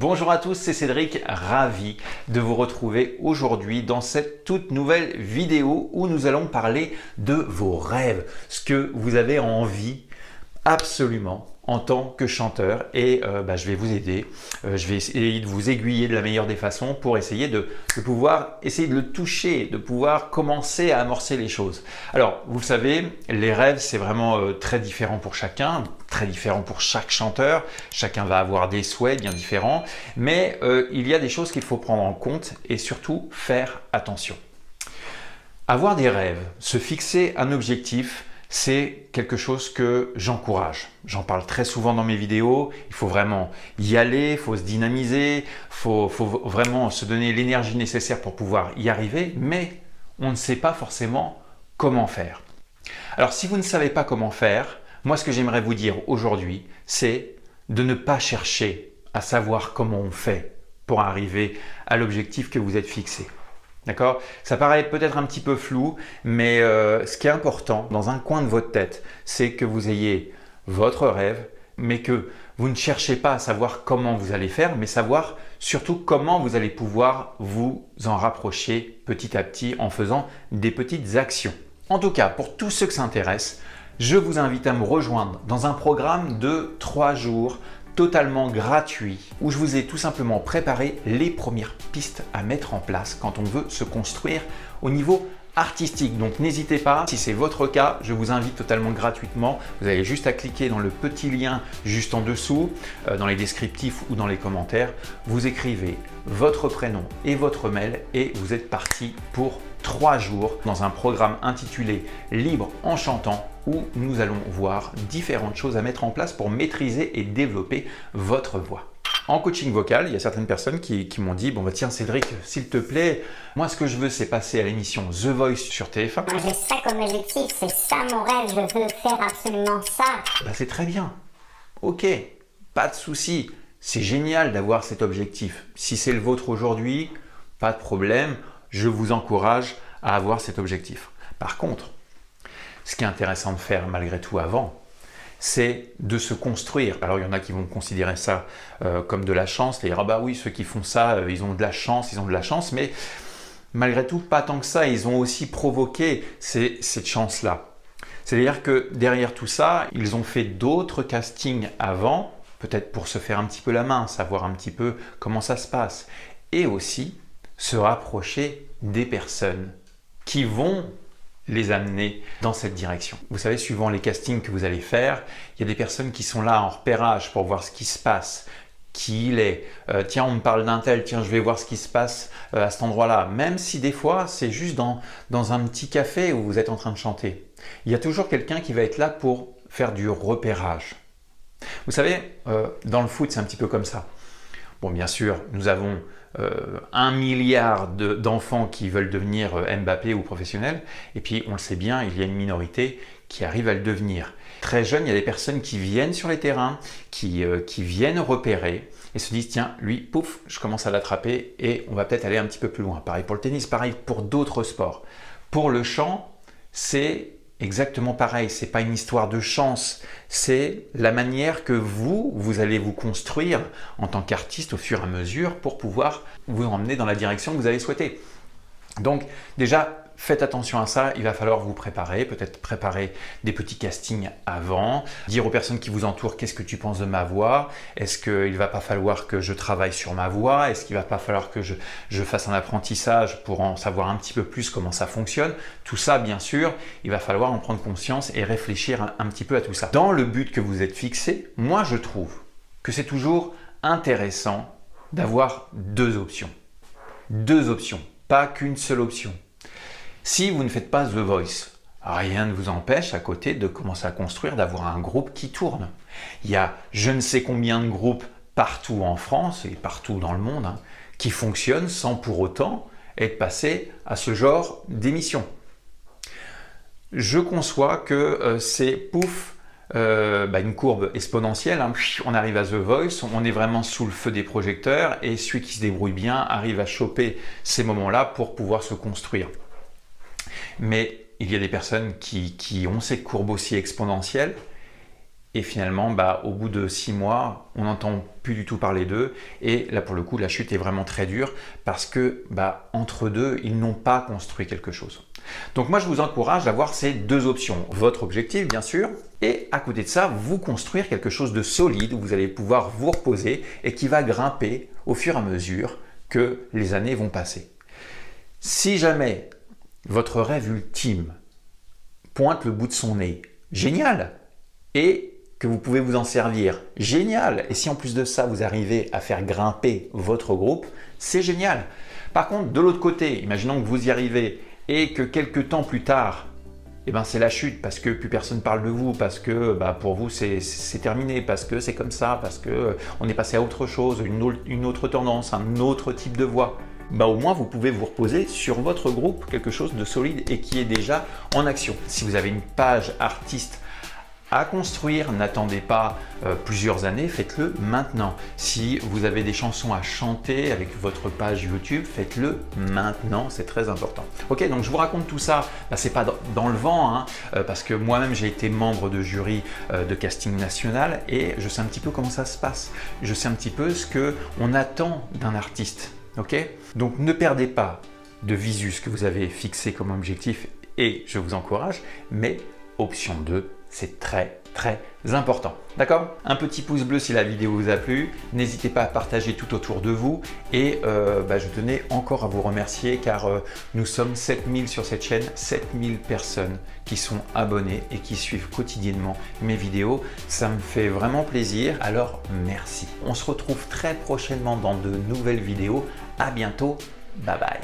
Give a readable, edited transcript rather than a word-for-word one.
Bonjour à tous, c'est Cédric, ravi de vous retrouver aujourd'hui dans cette toute nouvelle vidéo où nous allons parler de vos rêves, ce que vous avez envie absolument en tant que chanteur et je vais vous aider, je vais essayer de vous aiguiller de la meilleure des façons pour essayer de pouvoir essayer de le toucher, de pouvoir commencer à amorcer les choses. Alors vous le savez, les rêves c'est vraiment très différent pour chacun, très différent pour chaque chanteur, chacun va avoir des souhaits bien différents, mais il y a des choses qu'il faut prendre en compte et surtout faire attention. Avoir des rêves, se fixer un objectif, c'est quelque chose que j'encourage. J'en parle très souvent dans mes vidéos. Il faut vraiment y aller, il faut se dynamiser, il faut vraiment se donner l'énergie nécessaire pour pouvoir y arriver, mais on ne sait pas forcément comment faire. Alors si vous ne savez pas comment faire, moi ce que j'aimerais vous dire aujourd'hui, c'est de ne pas chercher à savoir comment on fait pour arriver à l'objectif que vous êtes fixé. D'accord? Ça paraît peut-être un petit peu flou, mais ce qui est important dans un coin de votre tête, c'est que vous ayez votre rêve, mais que vous ne cherchez pas à savoir comment vous allez faire, mais savoir surtout comment vous allez pouvoir vous en rapprocher petit à petit en faisant des petites actions. En tout cas, pour tous ceux que ça intéresse, je vous invite à me rejoindre dans un programme de 3 jours totalement gratuit où je vous ai tout simplement préparé les premières pistes à mettre en place quand on veut se construire au niveau artistique. Donc n'hésitez pas, si c'est votre cas, je vous invite totalement gratuitement. Vous avez juste à cliquer dans le petit lien juste en dessous, dans les descriptifs ou dans les commentaires. Vous écrivez votre prénom et votre mail et vous êtes parti pour 3 jours dans un programme intitulé Libre en chantant où nous allons voir différentes choses à mettre en place pour maîtriser et développer votre voix. En coaching vocal, il y a certaines personnes qui m'ont dit « Bon, tiens Cédric, s'il te plaît, moi ce que je veux c'est passer à l'émission The Voice sur TF1. » Moi j'ai ça comme objectif, c'est ça mon rêve, je veux faire absolument ça. C'est très bien, ok, pas de souci, c'est génial d'avoir cet objectif. Si c'est le vôtre aujourd'hui, pas de problème, je vous encourage à avoir cet objectif. Par contre, ce qui est intéressant de faire malgré tout avant, c'est de se construire. Alors il y en a qui vont considérer ça comme de la chance, c'est-à-dire ah bah oui, ceux qui font ça, ils ont de la chance, mais malgré tout, pas tant que ça, ils ont aussi provoqué cette chance-là. C'est-à-dire que derrière tout ça, ils ont fait d'autres castings avant, peut-être pour se faire un petit peu la main, savoir un petit peu comment ça se passe, et aussi se rapprocher des personnes qui vont les amener dans cette direction. Vous savez, suivant les castings que vous allez faire, il y a des personnes qui sont là en repérage pour voir ce qui se passe, qui il est. Tiens, on me parle d'un tel, tiens, je vais voir ce qui se passe à cet endroit-là. Même si des fois, c'est juste dans un petit café où vous êtes en train de chanter. Il y a toujours quelqu'un qui va être là pour faire du repérage. Vous savez, dans le foot, c'est un petit peu comme ça. Bon, bien sûr, nous avons 1 milliard d'enfants qui veulent devenir Mbappé ou professionnels. Et puis, on le sait bien, il y a une minorité qui arrive à le devenir. Très jeune, il y a des personnes qui viennent sur les terrains, qui viennent repérer et se disent « Tiens, lui, pouf, je commence à l'attraper et on va peut-être aller un petit peu plus loin. » Pareil pour le tennis, pareil pour d'autres sports. Pour le chant, c'est exactement pareil, ce n'est pas une histoire de chance, c'est la manière que vous allez vous construire en tant qu'artiste au fur et à mesure pour pouvoir vous emmener dans la direction que vous avez souhaité. Donc déjà, faites attention à ça, il va falloir vous préparer, peut-être préparer des petits castings avant, dire aux personnes qui vous entourent qu'est-ce que tu penses de ma voix, est-ce qu'il ne va pas falloir que je travaille sur ma voix, est-ce qu'il ne va pas falloir que je fasse un apprentissage pour en savoir un petit peu plus comment ça fonctionne. Tout ça, bien sûr, il va falloir en prendre conscience et réfléchir un petit peu à tout ça. Dans le but que vous êtes fixé, moi je trouve que c'est toujours intéressant d'avoir 2 options. 2 options, pas qu'une seule option. Si vous ne faites pas The Voice, rien ne vous empêche à côté de commencer à construire, d'avoir un groupe qui tourne. Il y a je ne sais combien de groupes partout en France et partout dans le monde qui fonctionnent sans pour autant être passés à ce genre d'émission. Je conçois que c'est pouf, une courbe exponentielle, on arrive à The Voice, on est vraiment sous le feu des projecteurs et celui qui se débrouille bien arrive à choper ces moments-là pour pouvoir se construire. Mais il y a des personnes qui ont cette courbe aussi exponentielle Et finalement, au bout de 6 mois, on n'entend plus du tout parler d'eux. Et là, pour le coup, la chute est vraiment très dure parce que entre deux, ils n'ont pas construit quelque chose. Donc moi, je vous encourage à voir ces deux options. Votre objectif, bien sûr, et à côté de ça, vous construire quelque chose de solide où vous allez pouvoir vous reposer et qui va grimper au fur et à mesure que les années vont passer. Si jamais votre rêve ultime pointe le bout de son nez, génial! Et que vous pouvez vous en servir, génial! Et si en plus de ça, vous arrivez à faire grimper votre groupe, c'est génial! Par contre, de l'autre côté, imaginons que vous y arrivez et que quelques temps plus tard, c'est la chute parce que plus personne parle de vous, parce que pour vous c'est terminé, parce que c'est comme ça, parce que on est passé à autre chose, une autre tendance, un autre type de voie. Au moins vous pouvez vous reposer sur votre groupe, quelque chose de solide et qui est déjà en action. Si vous avez une page artiste à construire, n'attendez pas plusieurs années, faites-le maintenant. Si vous avez des chansons à chanter avec votre page YouTube, faites-le maintenant, c'est très important. Ok, donc je vous raconte tout ça, c'est pas dans le vent, parce que moi-même j'ai été membre de jury de casting national et je sais un petit peu comment ça se passe. Je sais un petit peu ce qu'on attend d'un artiste. Ok, donc ne perdez pas de visu ce que vous avez fixé comme objectif et je vous encourage, mais option 2, c'est très important. D'accord? Un petit pouce bleu si la vidéo vous a plu. N'hésitez pas à partager tout autour de vous. Et je tenais encore à vous remercier car nous sommes 7000 sur cette chaîne, 7000 personnes qui sont abonnées et qui suivent quotidiennement mes vidéos. Ça me fait vraiment plaisir. Alors merci. On se retrouve très prochainement dans de nouvelles vidéos. À bientôt. Bye bye.